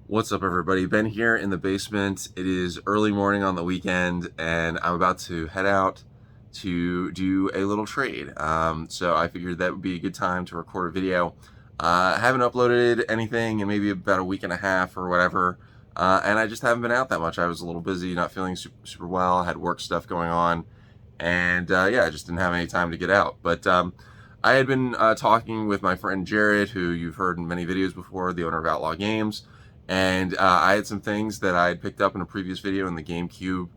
What's up, everybody? Ben here in the basement. It is early morning on the weekend, and I'm about to head out to do a little trade. So I figured that would be a good time to record a video. I haven't uploaded anything in maybe about a week and a half or whatever, and I just haven't been out that much. I was a little busy, not feeling super well. I had work stuff going on, and yeah, I just didn't have any time to get out. But I had been talking with my friend Jared, who you've heard in many videos before, the owner of Outlaw Games. And I had some things that I had picked up in a previous video in the GameCube,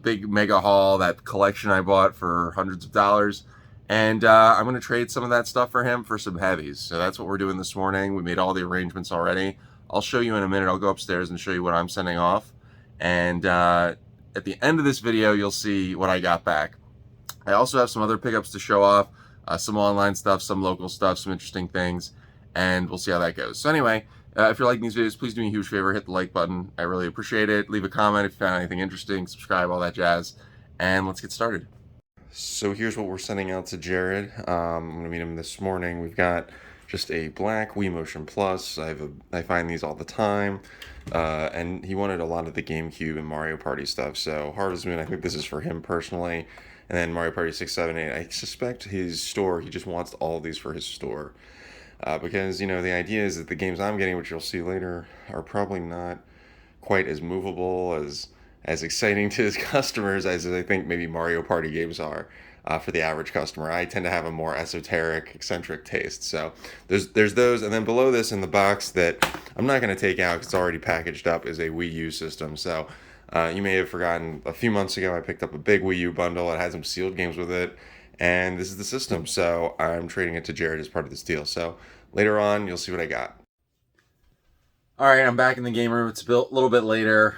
big mega haul, that collection I bought for hundreds of dollars. And I'm going to trade some of that stuff for him for some heavies. So that's what we're doing this morning. We made all the arrangements already. I'll show you in a minute. I'll go upstairs and show you what I'm sending off. And at the end of this video, you'll see what I got back. I also have some other pickups to show off, some online stuff, some local stuff, some interesting things, and we'll see how that goes. So anyway, if you're liking these videos, please do me a huge favor, hit the like button. I really appreciate it. Leave a comment if you found anything interesting, subscribe, all that jazz, and let's get started. So here's what we're sending out to Jared. I'm going to meet him this morning. We've got just a black Wii Motion Plus. I find these all the time, and he wanted a lot of the GameCube and Mario Party stuff. So Harvest Moon, I think this is for him personally, and then Mario Party 6, 7, 8. I suspect his store, he just wants all of these for his store. Because, you know, the idea is that the games I'm getting, which you'll see later, are probably not quite as movable, as exciting to his customers as I think maybe Mario Party games are for the average customer. I tend to have a more esoteric, eccentric taste. So there's those, and then below this in the box that I'm not going to take out because it's already packaged up is a Wii U system. So you may have forgotten, a few months ago I picked up a big Wii U bundle. It had some sealed games with it. And this is the system, so I'm trading it to Jared as part of this deal. So later on, you'll see what I got. All right, I'm back in the game room. It's a little bit later.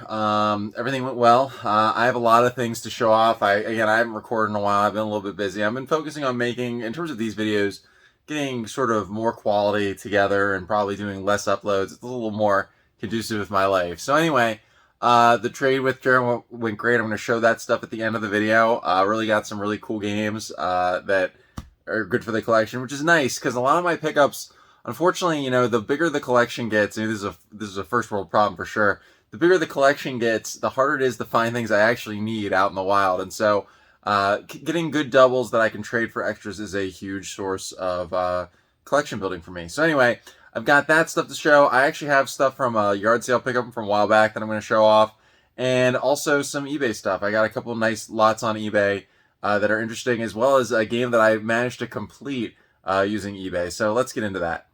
Everything went well. I have a lot of things to show off. I haven't recorded in a while. I've been a little bit busy. I've been focusing on making, in terms of these videos, getting sort of more quality together and probably doing less uploads. It's a little more conducive with my life. So anyway, the trade with Jared went great. I'm going to show that stuff at the end of the video. Really got some really cool games that are good for the collection, which is nice because a lot of my pickups, unfortunately, you know, the bigger the collection gets, and this is a first world problem for sure. The bigger the collection gets, the harder it is to find things I actually need out in the wild. And so getting good doubles that I can trade for extras is a huge source of collection building for me. So anyway, I've got that stuff to show. I actually have stuff from a yard sale pickup from a while back that I'm going to show off. And also some eBay stuff. I got a couple of nice lots on eBay that are interesting, as well as a game that I managed to complete using eBay. So let's get into that.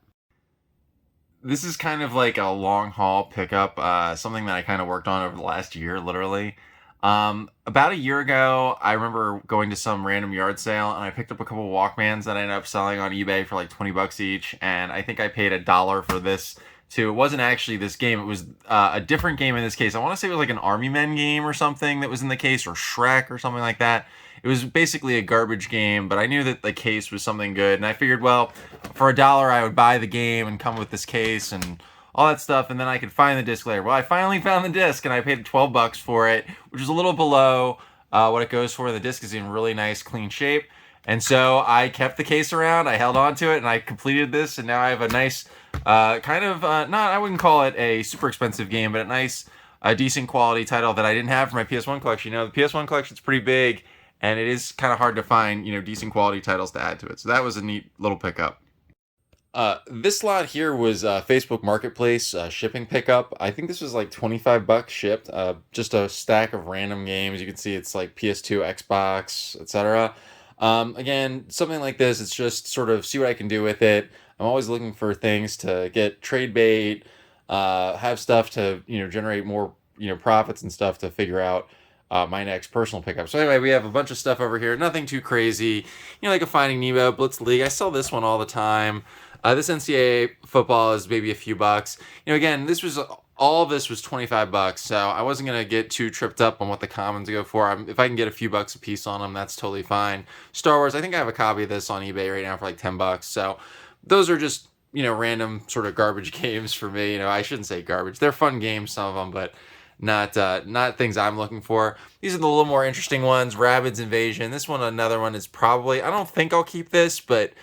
This is kind of like a long haul pickup, something that I kind of worked on over the last year, literally. About a year ago, I remember going to some random yard sale and I picked up a couple Walkmans that I ended up selling on eBay for like 20 bucks each. And I think I paid $1 for this too. It wasn't actually this game. It was a different game in this case. I want to say it was like an Army Men game or something that was in the case, or Shrek or something like that. It was basically a garbage game, but I knew that the case was something good. And I figured, well, for $1, I would buy the game and come with this case and all that stuff, and then I could find the disc later. Well, I finally found the disc, and I paid 12 bucks for it, which is a little below what it goes for. The disc is in really nice, clean shape, and so I kept the case around. I held on to it, and I completed this, and now I have a nice, I wouldn't call it a super expensive game, but a nice, decent quality title that I didn't have for my PS1 collection. You know, the PS1 collection's pretty big, and it is kind of hard to find, you know, decent quality titles to add to it. So that was a neat little pickup. This lot here was Facebook Marketplace shipping pickup. I think this was like 25 bucks shipped. Just a stack of random games. You can see it's like PS2, Xbox, etc. Again, something like this, it's just sort of see what I can do with it. I'm always looking for things to get trade bait, have stuff to, you know, generate more, you know, profits and stuff to figure out my next personal pickup. So anyway, we have a bunch of stuff over here. Nothing too crazy. You know, like a Finding Nemo, Blitz League. I sell this one all the time. This NCAA football is maybe a few bucks. You know, again, all of this was 25 bucks, so I wasn't going to get too tripped up on what the commons go for. If I can get a few bucks a piece on them, that's totally fine. Star Wars, I think I have a copy of this on eBay right now for like 10 bucks. So those are just, you know, random sort of garbage games for me. You know, I shouldn't say garbage. They're fun games, some of them, but not things I'm looking for. These are the little more interesting ones. Rabbids Invasion. This one, another one, is probably, I don't think I'll keep this, but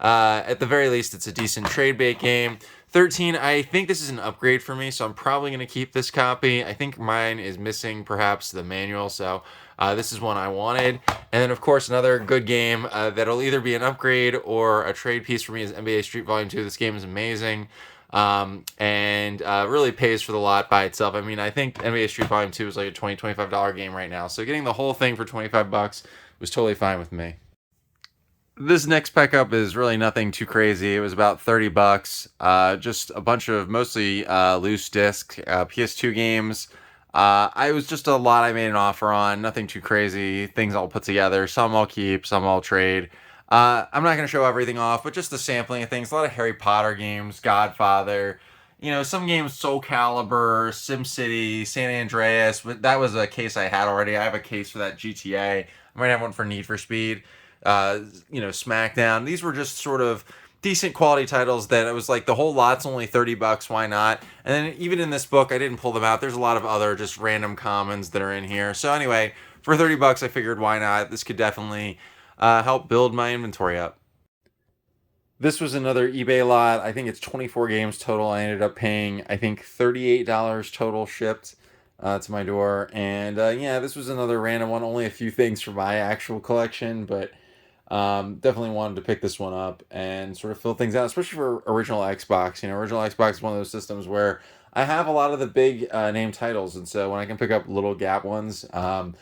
at the very least, it's a decent trade bait game. 13, I think this is an upgrade for me, so I'm probably going to keep this copy. I think mine is missing perhaps the manual, so this is one I wanted. And then, of course, another good game that'll either be an upgrade or a trade piece for me is NBA Street Volume 2. This game is amazing and really pays for the lot by itself. I mean, I think NBA Street Volume 2 is like a $20, $25 game right now, so getting the whole thing for 25 bucks was totally fine with me. This next pickup is really nothing too crazy. It was about 30 bucks. Just a bunch of mostly loose disc PS2 games. I was just a lot I made an offer on. Nothing too crazy. Things I'll put together. Some I'll keep. Some I'll trade. I'm not going to show everything off, but just the sampling of things. A lot of Harry Potter games, Godfather. You know, some games, Soul Calibur, SimCity, San Andreas. But that was a case I had already. I have a case for that GTA. I might have one for Need for Speed. SmackDown. These were just sort of decent quality titles that it was like the whole lot's only 30 bucks, why not? And then even in this book, I didn't pull them out. There's a lot of other just random commons that are in here. So anyway, for 30 bucks, I figured why not? This could definitely help build my inventory up. This was another eBay lot. I think it's 24 games total. I ended up paying, I think, $38 total shipped to my door. And yeah, this was another random one. Only a few things for my actual collection, but definitely wanted to pick this one up and sort of fill things out, especially for original Xbox. You know, original Xbox is one of those systems where I have a lot of the big name titles, and so when I can pick up little gap ones, I'm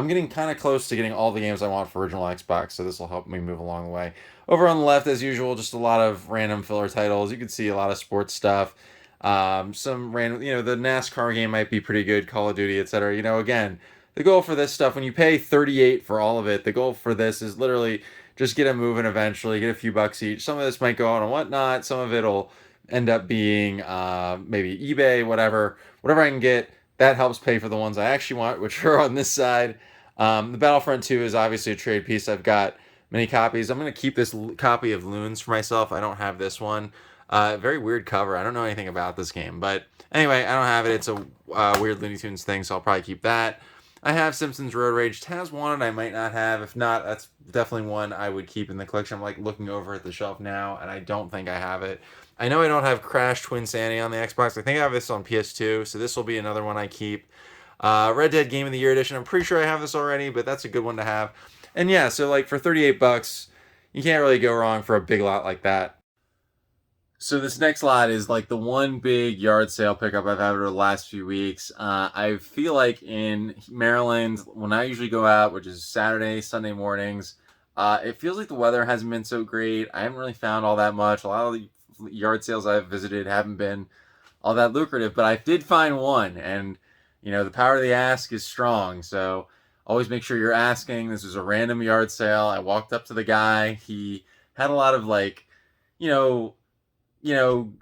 getting kind of close to getting all the games I want for original Xbox, so this will help me move along the way. Over on the left, as usual, just a lot of random filler titles. You can see a lot of sports stuff. Some random, the NASCAR game might be pretty good, Call of Duty, etc. Again, the goal for this stuff, when you pay 38 for all of it, the goal for this is literally just get them moving eventually, get a few bucks each. Some of this might go out on whatnot. Some of it'll end up being maybe eBay, whatever I can get. That helps pay for the ones I actually want, which are on this side. The Battlefront 2 is obviously a trade piece. I've got many copies. I'm going to keep this copy of Loons for myself. I don't have this one. Very weird cover. I don't know anything about this game. But anyway, I don't have it. It's a weird Looney Tunes thing, so I'll probably keep that. I have Simpsons Road Rage. Taz wanted, I might not have. If not, that's definitely one I would keep in the collection. I'm like looking over at the shelf now, and I don't think I have it. I know I don't have Crash Twin Sanity on the Xbox. I think I have this on PS2, so this will be another one I keep. Red Dead Game of the Year Edition. I'm pretty sure I have this already, but that's a good one to have. And yeah, so like for 38 bucks, you can't really go wrong for a big lot like that. So this next lot is like the one big yard sale pickup I've had over the last few weeks. I feel like in Maryland, when I usually go out, which is Saturday, Sunday mornings, it feels like the weather hasn't been so great. I haven't really found all that much. A lot of the yard sales I've visited haven't been all that lucrative, but I did find one, and the power of the ask is strong. So always make sure you're asking. This is a random yard sale. I walked up to the guy. He had a lot of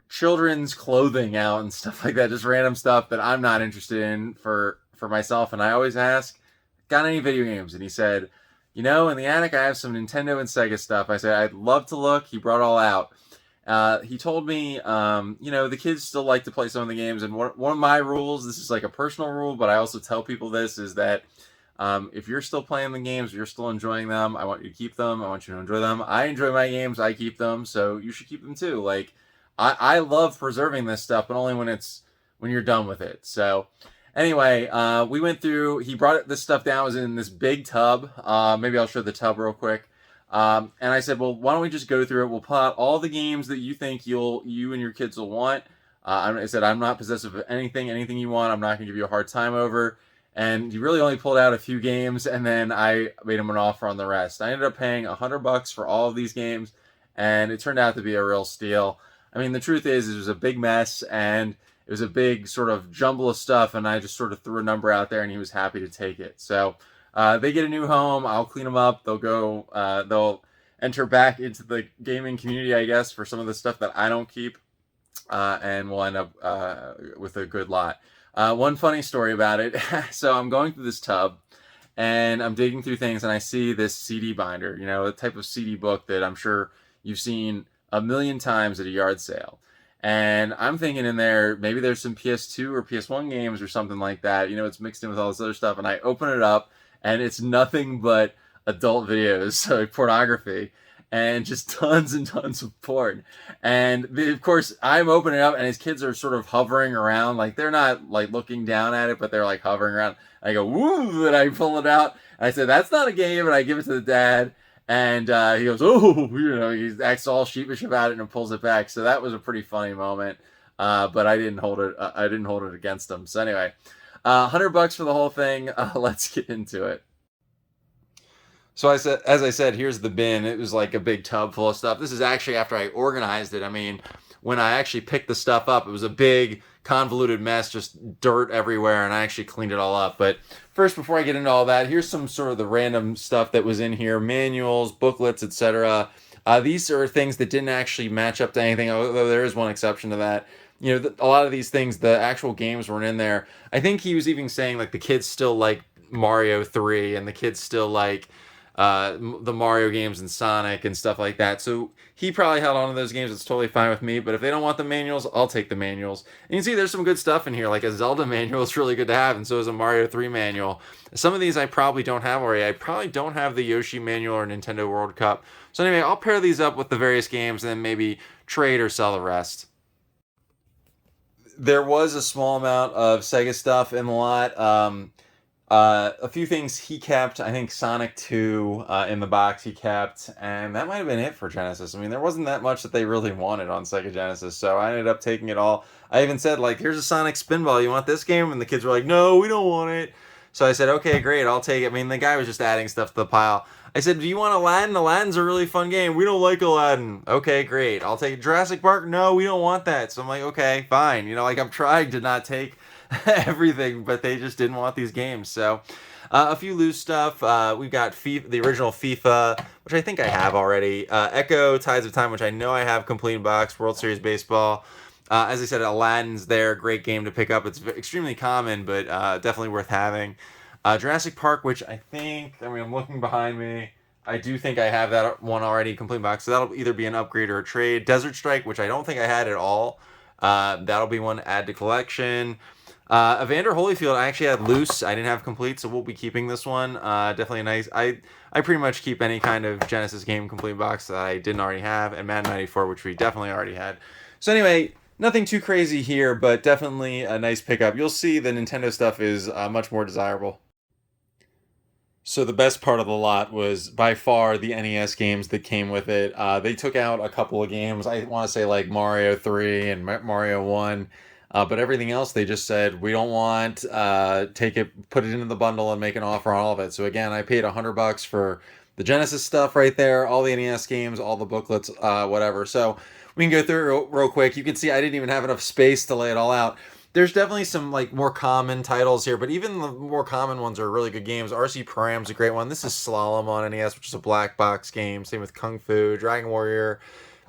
children's clothing out and stuff like that, just random stuff that I'm not interested in for myself. And I always ask, got any video games? And he said, in the attic I have some Nintendo and Sega stuff. I said, I'd love to look. He brought it all out. He told me, the kids still like to play some of the games. And one of my rules, this is like a personal rule, but I also tell people this, is that if you're still playing the games, you're still enjoying them, I want you to keep them. I want you to enjoy them. I enjoy my games. I keep them. So you should keep them too. Like, I love preserving this stuff, but only when you're done with it. So anyway, we went through, he brought this stuff down, it was in this big tub. Maybe I'll show the tub real quick. And I said, well, why don't we just go through it? We'll pull out all the games that you think you and your kids will want. I said, I'm not possessive of anything you want, I'm not going to give you a hard time over. And he really only pulled out a few games, and then I made him an offer on the rest. I ended up paying $100 for all of these games, and it turned out to be a real steal. I mean, the truth is, it was a big mess, and it was a big sort of jumble of stuff, and I just sort of threw a number out there, and he was happy to take it. So they get a new home. I'll clean them up. They'll enter back into the gaming community, I guess, for some of the stuff that I don't keep, and we'll end up with a good lot. One funny story about it. So I'm going through this tub, and I'm digging through things, and I see this CD binder, the type of CD book that I'm sure you've seen a million times at a yard sale. And I'm thinking in there, maybe there's some PS2 or PS1 games or something like that. It's mixed in with all this other stuff. And I open it up, and it's nothing but adult videos, so pornography. and just tons and tons of porn. And of course, I'm opening it up, and his kids are sort of hovering around, like they're not like looking down at it, but they're like hovering around. I go, woo, and I pull it out. And I said, that's not a game, and I give it to the dad. And he goes, oh, he acts all sheepish about it and pulls it back. So that was a pretty funny moment. But I didn't hold it. I didn't hold it against him. So anyway, $100 for the whole thing. Let's get into it. So as I said, here's the bin. It was like a big tub full of stuff. This is actually after I organized it. I mean, when I actually picked the stuff up, it was a big convoluted mess, just dirt everywhere, and I actually cleaned it all up. But first, before I get into all that, here's some sort of the random stuff that was in here: manuals, booklets, etc. These are things that didn't actually match up to anything, although there is one exception to that. A lot of these things, the actual games weren't in there. I think he was even saying like the kids still like Mario 3, and the kids still like the Mario games and Sonic and stuff like that. So he probably held on to those games. It's totally fine with me. But if they don't want the manuals, I'll take the manuals. And you can see there's some good stuff in here. Like a Zelda manual is really good to have, and so is a Mario 3 manual. Some of these I probably don't have already. I probably don't have the Yoshi manual or Nintendo World Cup. So anyway, I'll pair these up with the various games and then maybe trade or sell the rest. There was a small amount of Sega stuff in the lot. A few things he kept. I think Sonic 2 in the box he kept, and that might have been it for Genesis. I mean, there wasn't that much that they really wanted on Sega Genesis, so I ended up taking it all. I even said, like, here's a Sonic Spinball. You want this game? And the kids were like, no, we don't want it. So I said, okay, great, I'll take it. I mean, the guy was just adding stuff to the pile. I said, do you want Aladdin? Aladdin's a really fun game. We don't like Aladdin. Okay, great. I'll take Jurassic Park. No, we don't want that. So I'm like, okay, fine. Like I'm trying to not take everything, but they just didn't want these games. So a few loose stuff. We've got FIFA, the original FIFA, which I think I have already. Echo, Tides of Time, which I know I have complete in box. World Series Baseball. As I said, Aladdin's there. Great game to pick up. It's extremely common, but definitely worth having. Jurassic Park, which I mean, I'm looking behind me. I do think I have that one already complete box. So that'll either be an upgrade or a trade. Desert Strike, which I don't think I had at all. That'll be one to add to collection. Evander Holyfield, I actually had loose. I didn't have complete, so we'll be keeping this one. Definitely nice. I pretty much keep any kind of Genesis game complete box that I didn't already have, and Madden 94, which we definitely already had. So anyway, nothing too crazy here, but definitely a nice pickup. You'll see the Nintendo stuff is much more desirable. So the best part of the lot was by far the NES games that came with it. They took out a couple of games. I want to say like Mario 3 and Mario 1. But everything else, they just said, we don't want, take it, put it into the bundle and make an offer on all of it. So again, I paid $100 for the Genesis stuff right there, all the NES games, all the booklets, whatever. So we can go through it real quick. You can see I didn't even have enough space to lay it all out. There's definitely some like more common titles here, but even the more common ones are really good games. RC Prime's a great one. This is Slalom on NES, which is a black box game. Same with Kung Fu, Dragon Warrior,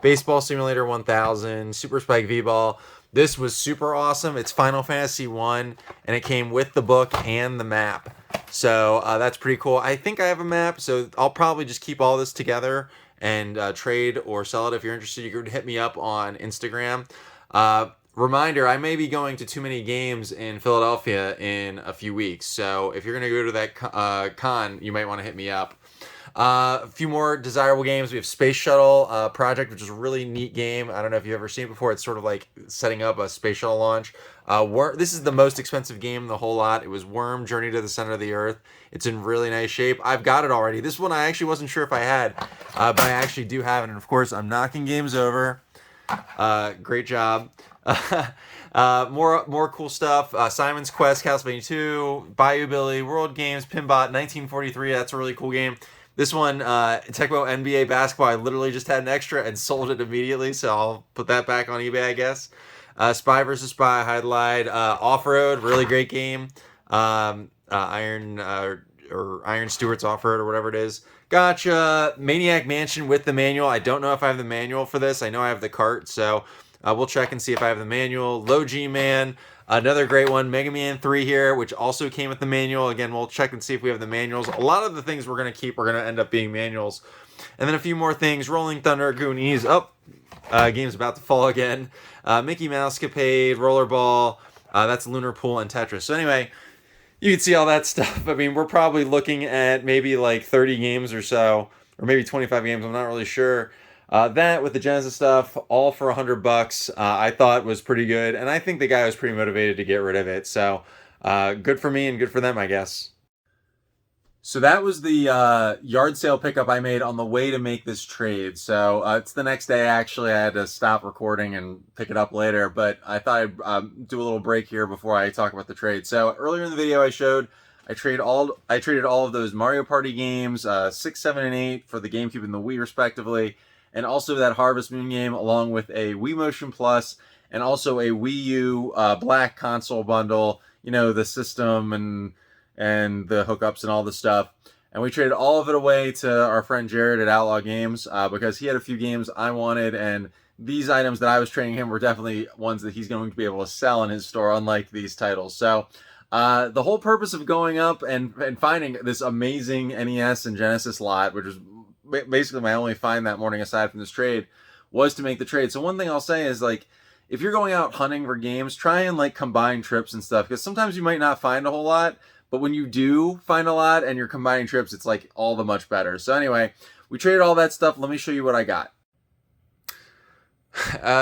Baseball Simulator 1000, Super Spike V-Ball. This was super awesome. It's Final Fantasy 1, and it came with the book and the map. So that's pretty cool. I think I have a map, so I'll probably just keep all this together and trade or sell it. If you're interested, you can hit me up on Instagram. Reminder, I may be going to Too Many Games in Philadelphia in a few weeks. So if you're going to go to that con, you might want to hit me up. A few more desirable games. We have Space Shuttle Project, which is a really neat game. I don't know if you've ever seen it before. It's sort of like setting up a space shuttle launch. This is the most expensive game in the whole lot. It was Worm, Journey to the Center of the Earth. It's in really nice shape. I've got it already. This one I actually wasn't sure if I had, but I actually do have it. And of course, I'm knocking games over. Great job. More cool stuff. Simon's Quest, Castlevania 2, Bayou Billy, World Games, Pinbot, 1943. That's a really cool game. This one, Tecmo Nba Basketball, I literally just had an extra and sold it immediately, so I'll put that back on eBay, I guess. Spy vs. Spy, Hide Lied, Off-Road, really great game. Iron Stewart's Off-Road or whatever it is. Gotcha. Maniac Mansion with the manual. I don't know if I have the manual for this. I know I have the cart, so we'll check and see if I have the manual. Low G-Man. Another great one, Mega Man 3 here, which also came with the manual. Again, we'll check and see if we have the manuals. A lot of the things we're going to keep are going to end up being manuals. And then a few more things. Rolling Thunder, Goonies. Game's about to fall again. Mickey Mouse Capade, Rollerball. That's Lunar Pool and Tetris. So anyway, you can see all that stuff. I mean, we're probably looking at maybe like 30 games or so. or maybe 25 games. I'm not really sure. That with the Genesis stuff, all for $100, I thought was pretty good, and I think the guy was pretty motivated to get rid of it. So good for me and good for them, I guess. So that was the yard sale pickup I made on the way to make this trade. So it's the next day. Actually, I had to stop recording and pick it up later, but I thought I'd do a little break here before I talk about the trade. So earlier in the video, I showed I traded all of those Mario Party games, 6, 7, and 8 for the GameCube and the Wii, respectively, and also that Harvest Moon game, along with a Wii Motion Plus and also a Wii U Black console bundle. You know, the system and the hookups and all the stuff. And we traded all of it away to our friend Jared at Outlaw Games because he had a few games I wanted, and these items that I was trading him were definitely ones that he's going to be able to sell in his store, unlike these titles. So the whole purpose of going up and finding this amazing NES and Genesis lot, which was basically my only find that morning aside from this trade, was to make the trade. So one thing I'll say is, like, if you're going out hunting for games, try and like combine trips and stuff, because sometimes you might not find a whole lot, but when you do find a lot and you're combining trips, it's like all the much better. So anyway, we traded all that stuff. Let me show you what I got.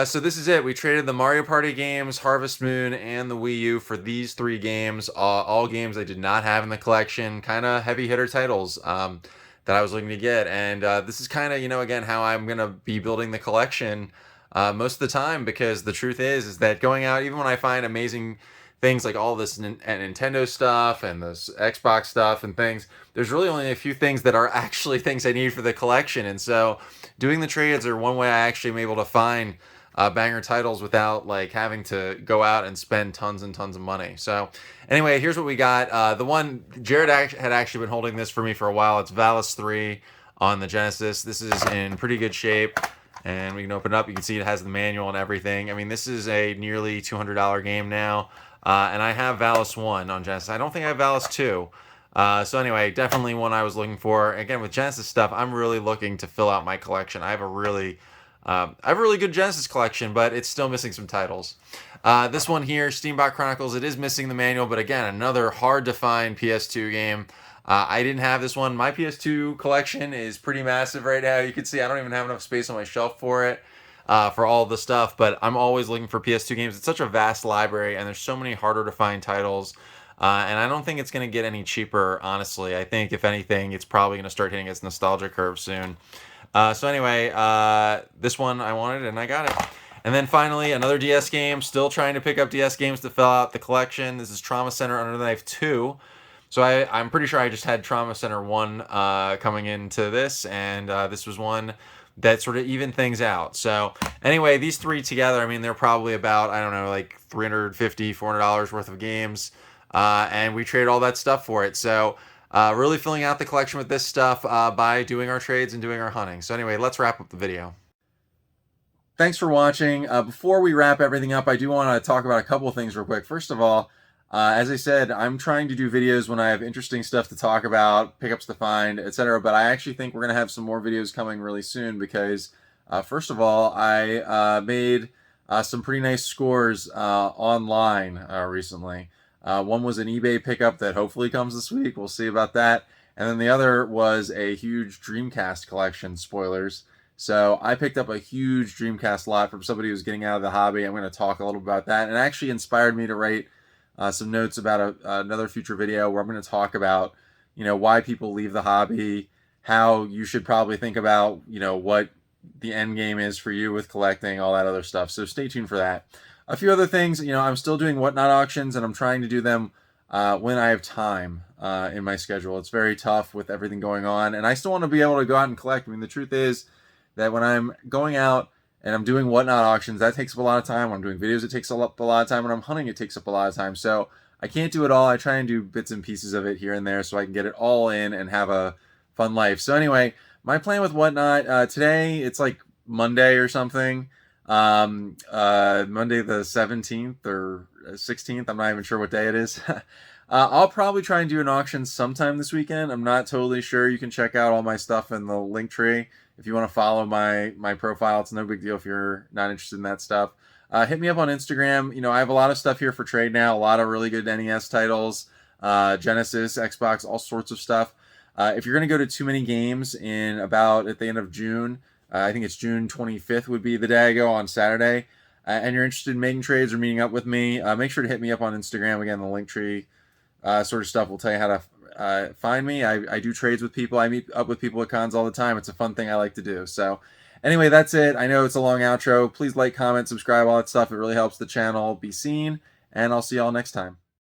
So this is it. We traded the Mario Party games, Harvest Moon, and the Wii U for these 3 games. All games I did not have in the collection. Kind of heavy hitter titles that I was looking to get. And this is kind of, again, how I'm going to be building the collection most of the time, because the truth is that going out, even when I find amazing things like all this Nintendo stuff and this Xbox stuff and things, there's really only a few things that are actually things I need for the collection. And so doing the trades are one way I actually am able to find banger titles without like having to go out and spend tons and tons of money. So anyway, here's what we got. The one, Jared had actually been holding this for me for a while. It's Valis 3 on the Genesis. This is in pretty good shape, and we can open it up. You can see it has the manual and everything. I mean, this is a nearly $200 game now. And I have Valis 1 on Genesis. I don't think I have Valis 2. So anyway, definitely one I was looking for. Again, with Genesis stuff, I'm really looking to fill out my collection. I have a really good Genesis collection, but it's still missing some titles. This one here, Steamboat Chronicles, it is missing the manual, but again, another hard to find PS2 game. I didn't have this one. My PS2 collection is pretty massive right now. You can see I don't even have enough space on my shelf for it. For all the stuff, but I'm always looking for PS2 games. It's such a vast library, and there's so many harder to find titles, and I don't think it's going to get any cheaper, honestly. I think, if anything, it's probably going to start hitting its nostalgia curve soon. So anyway, this one I wanted, and I got it. And then finally, another DS game. Still trying to pick up DS games to fill out the collection. This is Trauma Center Under the Knife 2. So I'm pretty sure I just had Trauma Center 1 coming into this, and this was one that sort of even things out. So anyway, these 3 together, I mean, they're probably about, I don't know, like $350, $400 worth of games. And we traded all that stuff for it. So really filling out the collection with this stuff by doing our trades and doing our hunting. So anyway, let's wrap up the video. Thanks for watching. Before we wrap everything up, I do want to talk about a couple of things real quick. First of all, as I said, I'm trying to do videos when I have interesting stuff to talk about, pickups to find, etc. But I actually think we're going to have some more videos coming really soon because, first of all, I made some pretty nice scores online recently. One was an eBay pickup that hopefully comes this week. We'll see about that. And then the other was a huge Dreamcast collection, spoilers. So I picked up a huge Dreamcast lot from somebody who's getting out of the hobby. I'm going to talk a little about that. And it actually inspired me to write some notes about another future video where I'm going to talk about, why people leave the hobby, how you should probably think about, what the end game is for you with collecting, all that other stuff. So stay tuned for that. A few other things, I'm still doing Whatnot auctions, and I'm trying to do them when I have time in my schedule. It's very tough with everything going on, and I still want to be able to go out and collect. I mean, the truth is that when I'm going out and I'm doing Whatnot auctions, that takes up a lot of time. When I'm doing videos, it takes up a lot of time. When I'm hunting, it takes up a lot of time. So I can't do it all. I try and do bits and pieces of it here and there so I can get it all in and have a fun life. So anyway, my plan with Whatnot, today, it's like Monday or something. Monday the 17th or 16th. I'm not even sure what day it is. I'll probably try and do an auction sometime this weekend. I'm not totally sure. You can check out all my stuff in the link tree. If you want to follow my profile, it's no big deal if you're not interested in that stuff. Hit me up on Instagram. I have a lot of stuff here for trade now. A lot of really good NES titles, Genesis, Xbox, all sorts of stuff. If you're going to go to too many games in about at the end of June, I think it's June 25th would be the day I go on Saturday, and you're interested in making trades or meeting up with me, make sure to hit me up on Instagram. Again, the link tree sort of stuff will tell you how to find me. I do trades with people. I meet up with people at cons all the time. It's a fun thing I like to do. So anyway, that's it. I know it's a long outro. Please like, comment, subscribe, all that stuff. It really helps the channel be seen. And I'll see y'all next time.